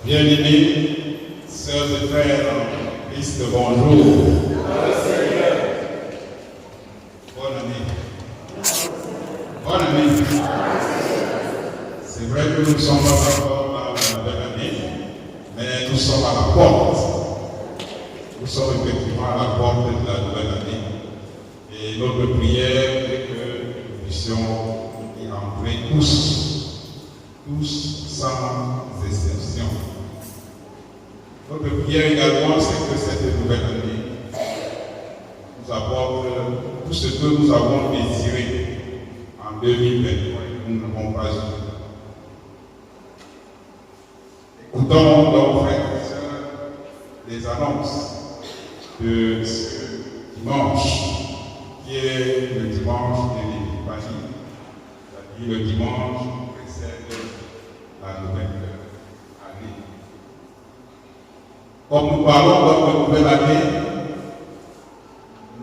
Bien-aimés, sœurs et frères en Christ, bonjour. Bonne année. Bonne année. C'est vrai que nous ne sommes pas encore dans la nouvelle année, mais nous sommes à la porte. Nous sommes effectivement à la porte de la nouvelle année. Et notre prière est que nous puissions y entrer tous sans exception. Notre prière également, c'est que cette nouvelle année nous apporte tout ce que nous avons désiré en 2023 et que nous n'avons pas eu. Écoutons donc, frères et sœurs, les annonces de ce dimanche, qui est le dimanche de l'Épiphanie, c'est-à-dire le dimanche qui précède la nouvelle année. Comme nous parlons donc de nouvelle année,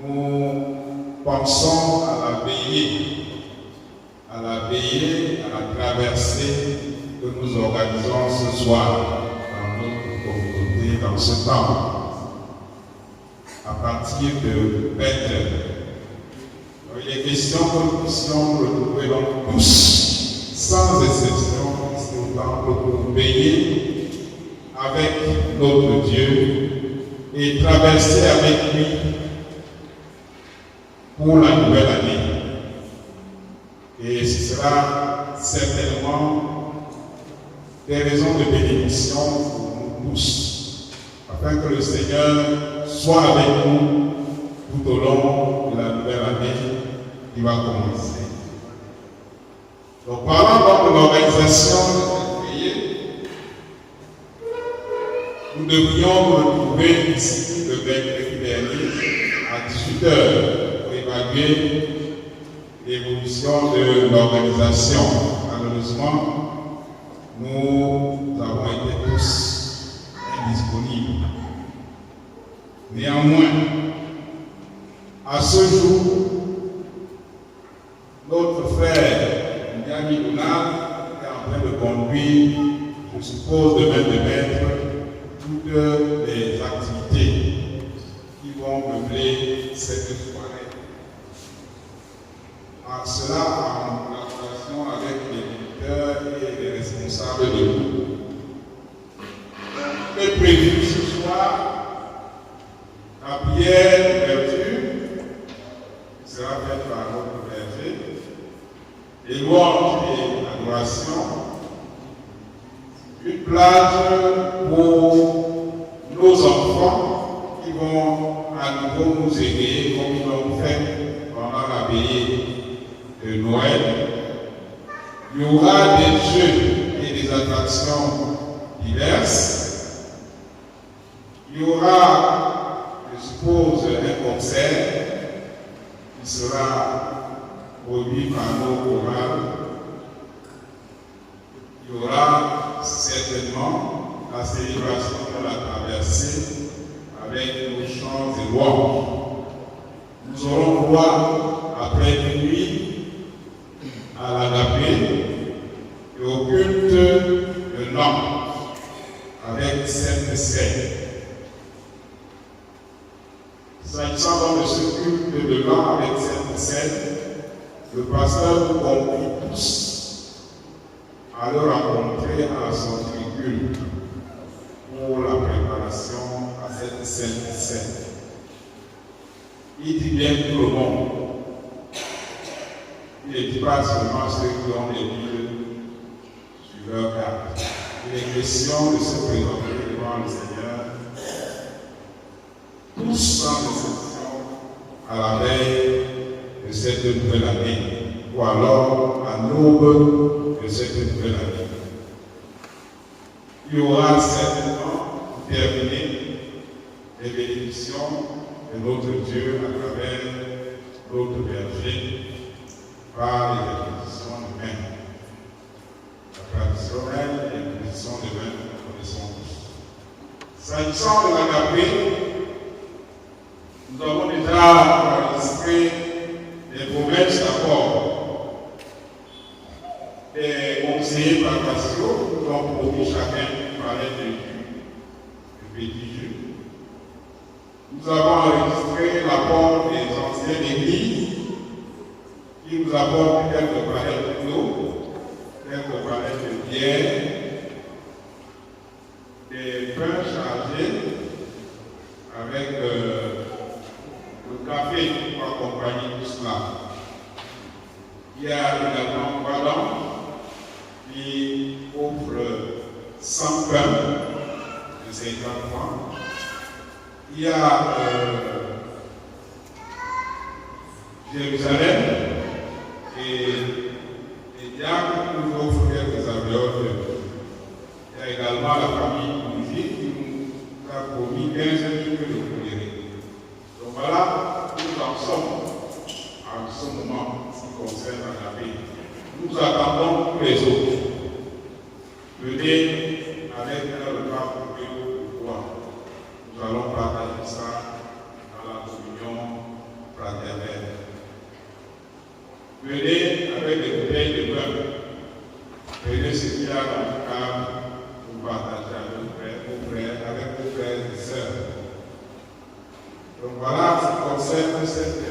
nous pensons à la veillée, à la traversée que nous organisons ce soir dans notre communauté, dans ce temps, à partir de 20h. Il est question que nous puissions retrouver donc tous, sans exception, ici au temple pour veiller avec notre Dieu et traverser avec lui pour la nouvelle année. Et ce sera certainement des raisons de bénédiction pour nous tous, afin que le Seigneur soit avec nous tout au long de la nouvelle année qui va commencer. Donc, parlant donc de l'organisation de cette veillée, nous devrions nous retrouver ici le mercredi dernier à 18h pour évaluer l'évolution de l'organisation. Malheureusement, nous avons été tous indisponibles. Néanmoins, à ce jour, notre frère Ndiaye Donald est en train de conduire, je suppose, de main de maître, toutes les activités qui vont meubler cette soirée. En cela, en collaboration avec les éditeurs et les responsables de groupe. Il est prévu ce soir la prière d'ouverture qui sera faite par notre berger, les louanges et adoration, une plage pour nos enfants qui vont à nouveau nous aider comme ils l'ont fait pendant la veillée de Noël. Il y aura des jeux et des attractions diverses. Il y aura, je suppose, un concert qui sera produit par nos chorales. Il y aura certainement la célébration de la traversée avec nos chants et louanges. Nous aurons droit, après minuit, à l'agapé et au culte de l'homme avec Sainte Seine. S'agissant donc de ce culte de l'an avec Sainte Seine, le pasteur vous convie tous à le rencontrer à son tribune pour la préparation à cette Sainte Seine. Il dit bien tout le monde. Il ne dit pas seulement ceux qui ont des villes sur leur carte. Il est question de se présenter devant le Seigneur, tous sans exception, à la veille de cette nouvelle année, ou alors à l'aube de cette nouvelle année. Il y aura certainement, pour terminer, les bénédictions de notre Dieu à travers notre berger par les bénédictions de main. La traditionnelle et les bénédictions de main que nous connaissons tous. S'agissant de l'agapé, nous avons déjà enregistré les promesses d'accord des conseillers paroissiaux, nous avons promis chacun parlait de jus, de petit jus. Nous avons enregistré l'apport des anciennes églises qui nous apportent quelques palettes d'eau, quelques palettes de bière, des pains chargés avec le café pour accompagner tout cela. Il y a également Valent qui offre 100 pains de 50 francs. Il y a Jérusalem et Diacre qui nous offre quelques alvéoles. Il y a également la famille Bougie qui nous a promis 15 livres de coléré. Donc voilà où nous en sommes en ce moment en ce qui concerne la paix. Nous attendons tous les autres. Venez avec un repas pour pouvoir. Nous allons partager ça dans la communion fraternelle. Venez avec des bouteilles de vin. Venez ce qu'il y a dans le cadre pour partager avec vos frères et sœurs. Donc voilà ce qui concerne cette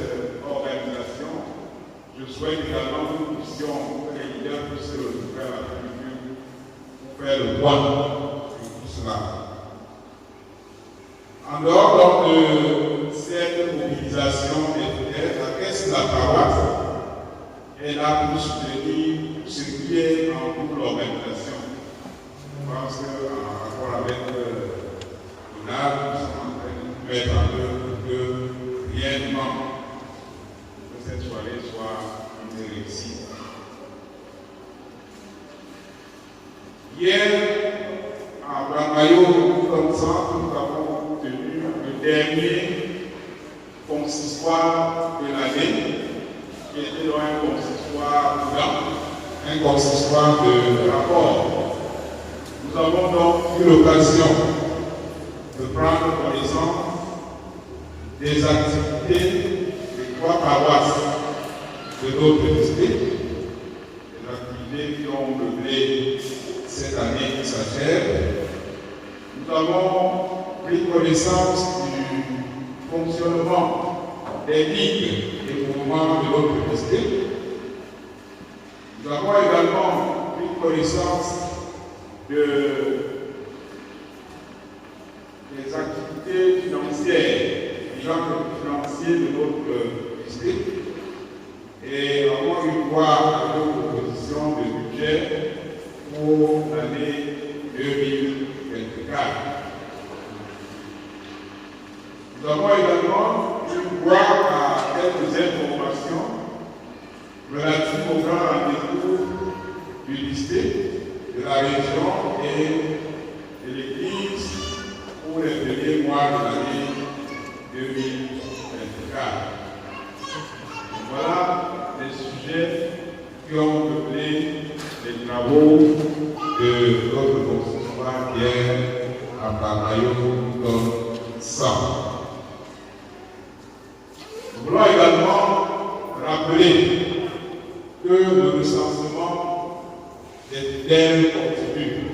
organisation. Je souhaite également que nous puissions, que les leaders puissent se retrouver à la communion pour faire le point sur tout cela. En dehors donc de cette mobilisation des frères, la caisse de la paroisse est là pour soutenir ce qui est en cours l'organisation. Je pense qu'en rapport avec Donald, nous sommes en train de mettre en œuvre que rien ne manque, que cette soirée soit une réussite. Hier, à Blanc-Maillot, comme ça, nous avons tenu le dernier consistoire de l'année, qui était donc un consistoire blanc, un consistoire de rapport. Nous avons donc eu l'occasion de prendre connaissance des activités des 3 paroisses de notre district, des activités qui ont meublé cette année qui s'achève. Nous avons pris connaissance du fonctionnement des ligues et mouvements de notre district. Nous avons également pris connaissance des activités financières, des gens financiers de notre district, et avons eu droit à une proposition de budget pour l'année 2024. Nous avons également eu droit à quelques informations relatives au grand rendez-vous du district, de la région et de l'Église pour les premiers mois de l'année 2024. Voilà les sujets qui ont peuplé les travaux de notre consistoire hier à Blanc-Maillot comme ça. Nous voulons également rappeler que le recensement des fidèles continue.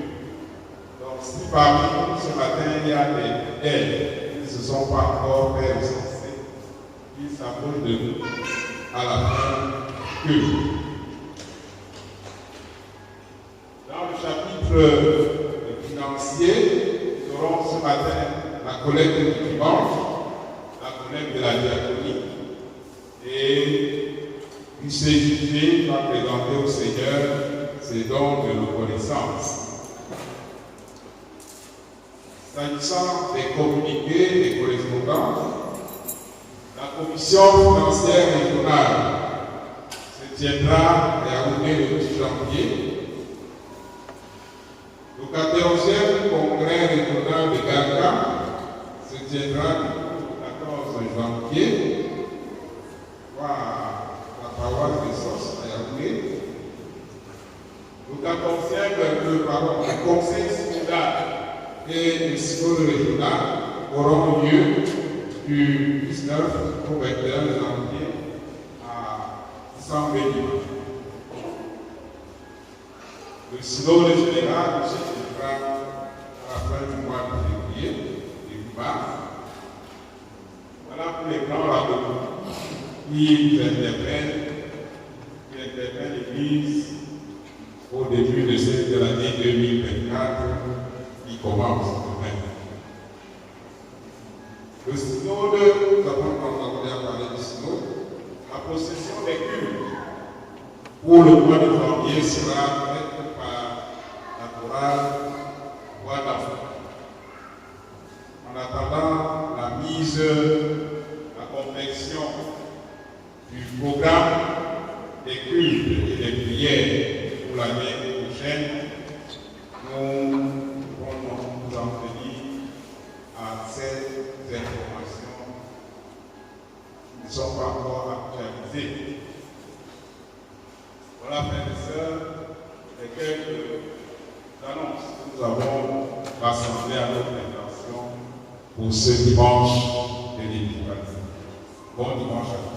Donc, si parmi nous ce matin il y a des fidèles qui ne se sont pas encore fait recenser, qui s'approchent de nous à la fin que dans le chapitre financier, nous aurons ce matin la collecte du dimanche, la collecte de la diaconie, et il s'est jugé par présenter au Seigneur ses dons de reconnaissance. S'agissant des communiqués, des correspondances, la commission financière régionale se tiendra à Yaoundé le 10 janvier. Le 14e congrès régional de Garga se tiendra le 14 janvier à la paroisse de Sos à Yaoundé. Le 14e, le conseil synodal et le synode régional auront lieu du 19 au 21 janvier à Saint-Béni. Le synode général se tiendra qui interpelle l'Église au début de l'année 2024 qui commence demain. Le synode, nous avons parlé du synode, la possession des cultes pour le mois de janvier sera faite par la chorale Voix d'Afrique. En attendant la mise, la confection du programme des cultes et des prières pour l'année prochaine, nous pouvons nous en tenir à ces informations qui ne sont pas encore actualisées. Voilà, frères et sœurs, les quelques annonces que nous avons rassemblées à notre intention pour ce dimanche de l'Épiphanie. Bon dimanche à tous.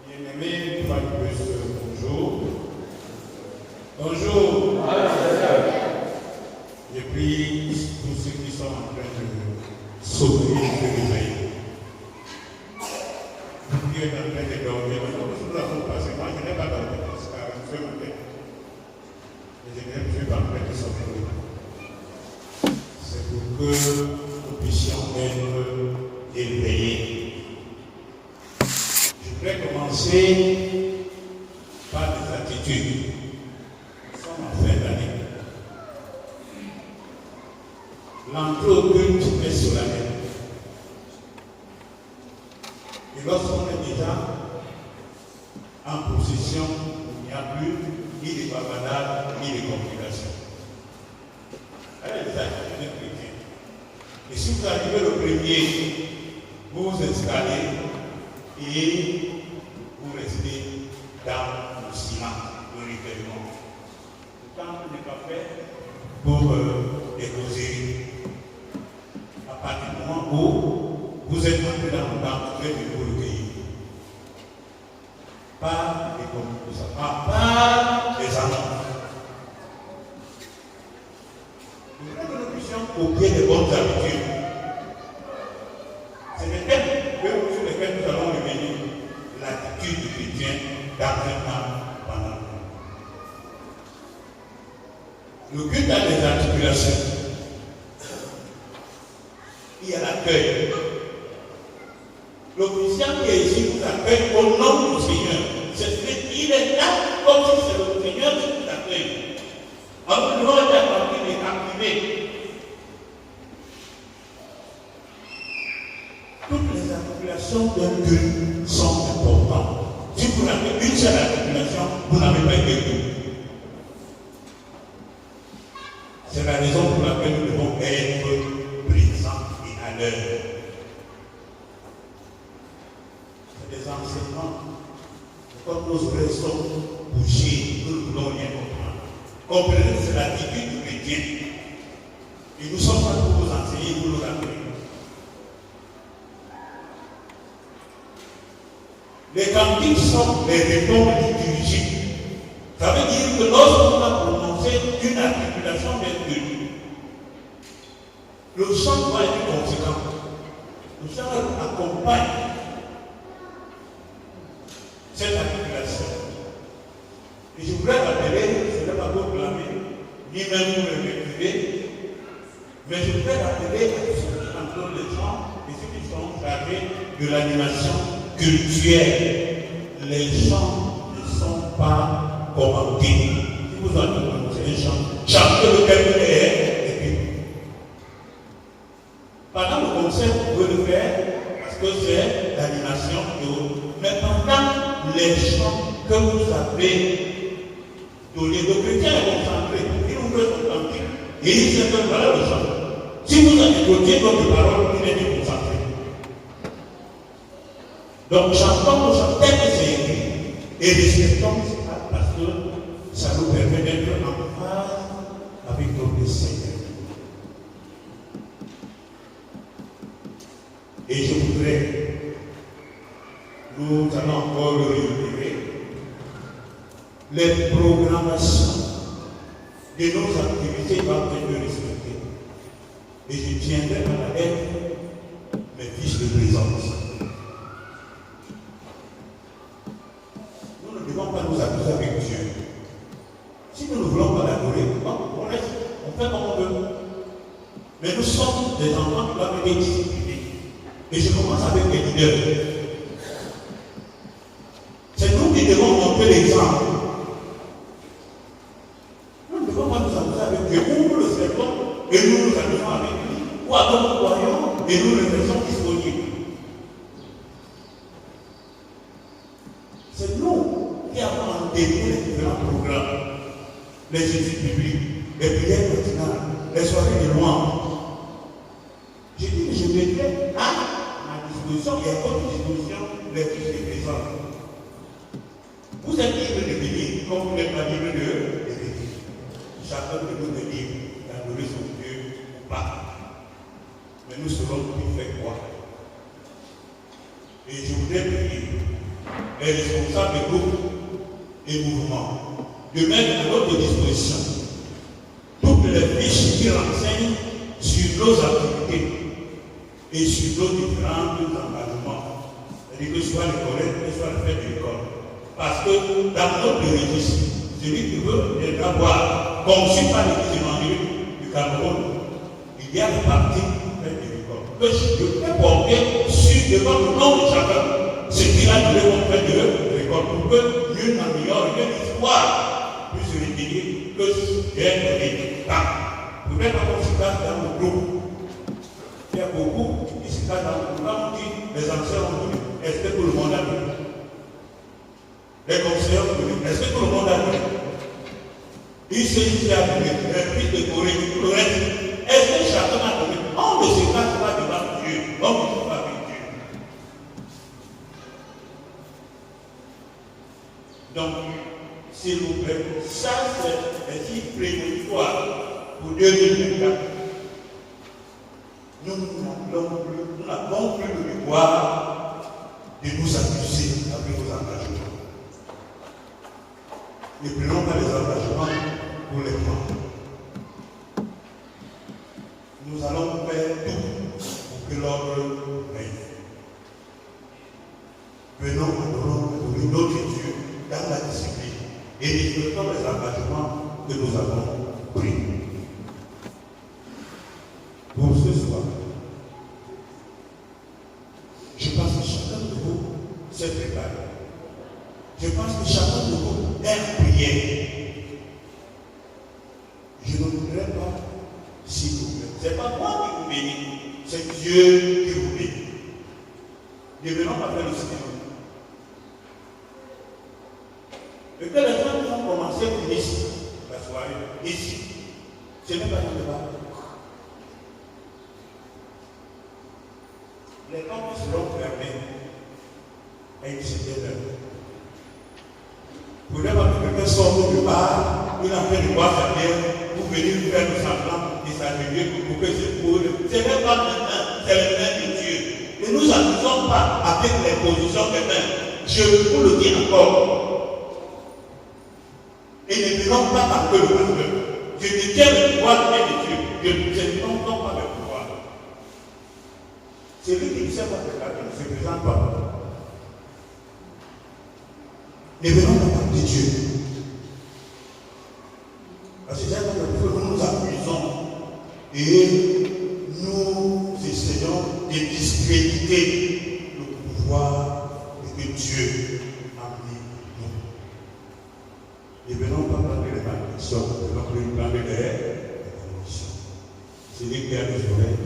Bien-aimés, bonjour. Bonjour. Je prie tous ceux qui sont en train de sauter et de réveiller. Vous qui êtes en train de dormir, maintenant vous l'avez passé. Moi, je n'ai pas dormi parce que ce matin, je ne suis pas en train de sauter. C'est pour que nous puissions être éveillés. Je vais commencer par des attitudes. Nous sommes en fin d'année. L'entrée au culte est solennelle. Et lorsqu'on est déjà en possession, il n'y a plus ni de bavardage, ni de complications. Elle est déjà chrétienne. Et si vous arrivez le premier, vous vous installez et vous restez dans le silence, le réveillement. Le temps n'est pas fait pour déposer. À partir du moment où vous êtes entré dans le temps, vous êtes venu pour le pays. Pas des communications, pas des annonces. Je voudrais que nous puissions copier les bonnes habitudes. C'est le thème sur lequel nous allons revenir. L'attitude du chrétien dans un temps pendant le culte a des articulations. Il y a l'accueil. L'officiant qui est ici vous accueille au nom du Seigneur. Il est là comme si c'est le Seigneur qui vous accueille. En vous devant être accompli et activé. Toutes les articulations d'un culte sont importantes. Si vous n'avez une seule articulation, vous n'avez pas été culte. C'est la raison pour laquelle nous devons être présents et à l'heure. C'est des enseignements. Comme nos oreilles sont bouchées, nous ne voulons rien comprendre. Comprenez, c'est l'attitude du chrétien. Et nous sommes là pour vous enseigner, pour nous rappeler. Les cantiques sont les réponses liturgiques. Ça veut dire que lorsqu'on a prononcé une articulation des culte, le chant doit être conséquent. Le chant accompagne cette articulation. Et je voudrais rappeler, ce n'est pas pour blâmer, ni même pour me récurer, mais je voudrais rappeler à ceux qui entendent les chants et ceux qui sont chargés de l'animation cultuelle. Les chants ne sont pas commentés. Si vous avez commencé un chant, chantez le quelqu'un est, et puis. Pendant le concert, vous pouvez le faire parce que c'est l'animation de haut. Mais pendant les chants que vous avez donnés, le chrétien est concentré. Il ouvre son cantique et il sait que voilà le chant. Si vous avez écouté votre parole, il est concentré. Donc, chantons tel que c'est écrit et respectons ça parce que ça nous permet d'être en phase avec notre Seigneur. Et je voudrais, nous allons encore le réunir, les programmations de nos activités doivent être respectées. Et je tiendrai à la lettre mes fiches de présence. Nous ne devons pas nous accuser avec Dieu. Si nous ne voulons pas l'adorer, on reste, on fait comme on veut. Mais nous sommes des enfants qui doivent être disciplinés. Et je commence avec les leaders. C'est nous qui devons montrer l'exemple. Nous ne devons pas nous amuser avec Dieu. Nous le respectons et nous nous amusons avec lui. Ou alors nous croyons et nous le faisons disponible. C'est nous qui avons entériné les différents programmes, les études bibliques, les prières matinales, les soirées de louange. J'ai dit que je mettrai à ma disposition et à votre disposition les fiches de présence. Vous êtes libre de venir comme vous n'êtes pas libre de venir. Chacun de nous est libre d'adorer son Dieu ou pas. Mais nous serons qui fait quoi? Et je voudrais prier les responsables de groupes et mouvements de mettre à notre disposition toutes les fiches qui renseignent sur nos activités et sur nos différents engagements. C'est-à-dire que ce soit les collègues, que ce soit la fête de l'école. Parce que dans notre registre, celui qui veut viendra voir, conçu par l'Église évangélique du Cameroun, il y a des parties fête de l'école. Que je peux porter sur devant le nom de chacun ce qu'il a donné comme fête de l'école pour que mieux n'améliore que l'histoire puisse se réveiller que j'ai donné tant. Peut-être pas comme c'est dans le groupe. Il y a beaucoup qui se passent dans le groupe. Quand on dit les anciens ont donné, est-ce que tout le monde a donné? Les conseillers ont donné, est-ce que tout le monde a donné? Il s'agit de donné, un prix de Corée, tout le reste. Est-ce que chacun a donné? On ne se cache pas devant Dieu, on ne se pas avec Dieu. Donc, s'il vous plaît, ça c'est un chiffre prémonitoire pour 2024. Nous n'avons plus le devoir de nous amuser avec nos engagements. Ne prenons pas les engagements pour les prendre. Nous allons faire tout pour que l'ordre règne. Venons, adorons notre Dieu dans la discipline et respectons les engagements que nous avons pris. Pour ce soir, je pense que chacun de vous s'est préparé. Je pense que chacun de vous aime prier. Je ne voudrais pas, s'il vous plaît. Ce n'est pas moi qui vous bénis, c'est Dieu qui vous bénit. Ne venons pas faire le cinéma. Et que les gens qui ont commencé ici, la soirée, ici, ce n'est pas un débat. Les portes seront fermées à une certaine heure. Vous n'avez pas que quelqu'un sorte du bar, il a fait de boire sa bière, pour venir faire le semblant et s'amuser pour que c'est pour eux. Ce n'est pas maintenant, c'est le main de Dieu. Ne nous amusons pas avec les positions des mains. Je vous le dis encore. Et ne venons pas par que le pasteur. Je détiens le pouvoir de Dieu. Je ne prends pas le pouvoir. C'est lui qui ne sait pas préparer, ne se présente pas. Ne venons pas par de Dieu. Parce que c'est que nous nous amusons et nous essayons de discréditer le pouvoir que Dieu a mis nous. Ne venons pas prendre les malédictions, ne venons plus prendre les conditions. C'est lui qui a les oreilles.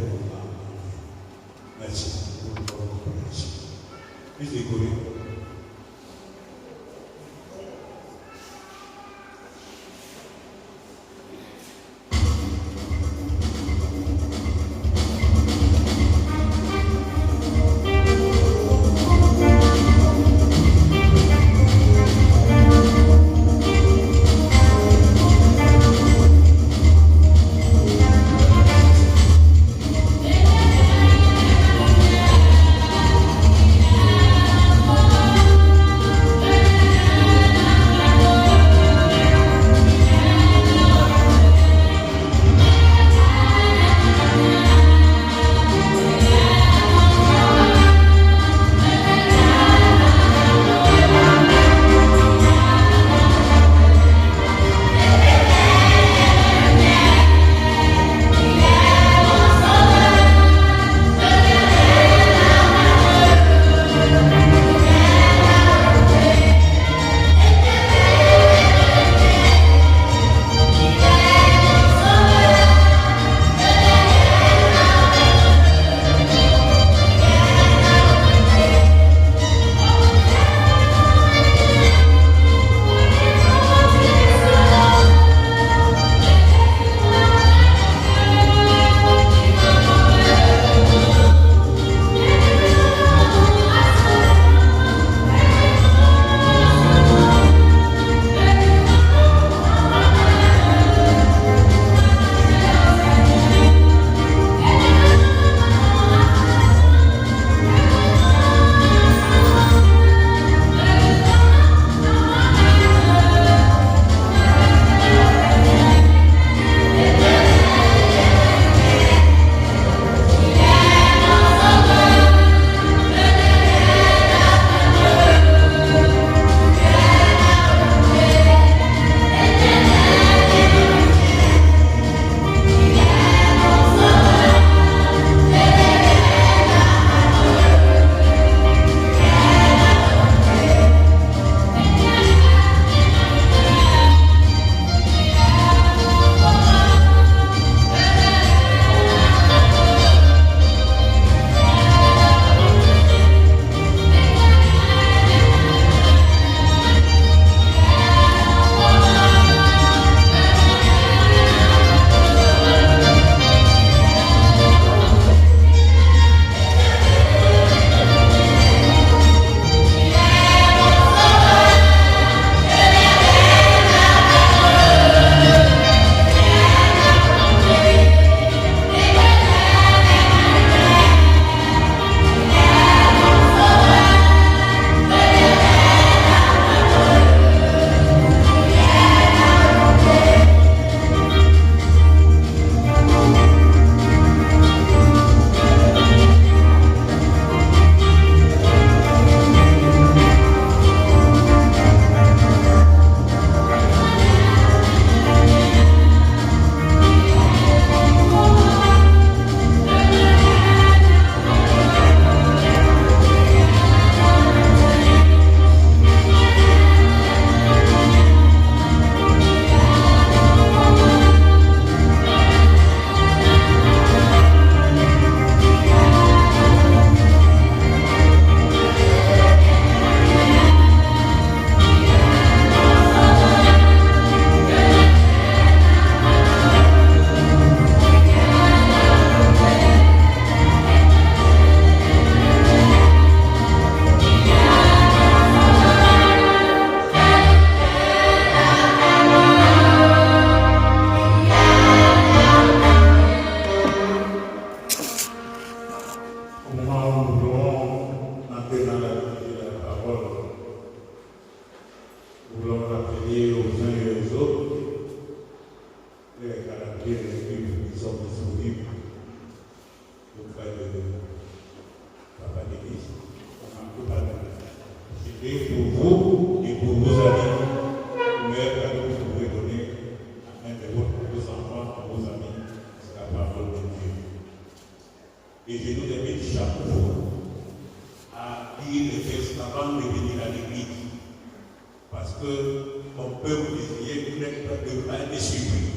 Merci pour votre compréhension. Plus décoré. vous n'êtes pas de pas être surpris.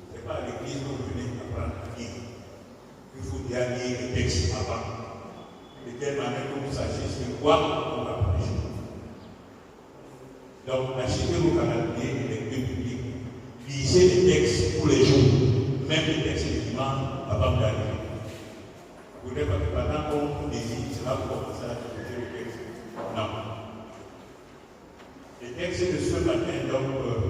Ce n'est pas à l'église que vous venez apprendre à lire. Il faut bien lire les textes avant. De telle manière que vous sachiez sur quoi on va prêcher. Donc, achetez vos calendriers et lectures bibliques. Lisez les textes tous les jours, même les textes du dimanche avant d'arriver. Vous ne pas que pendant qu'on désire, cela vous commencer à écouter le texte. Non. Les textes de ce matin, donc,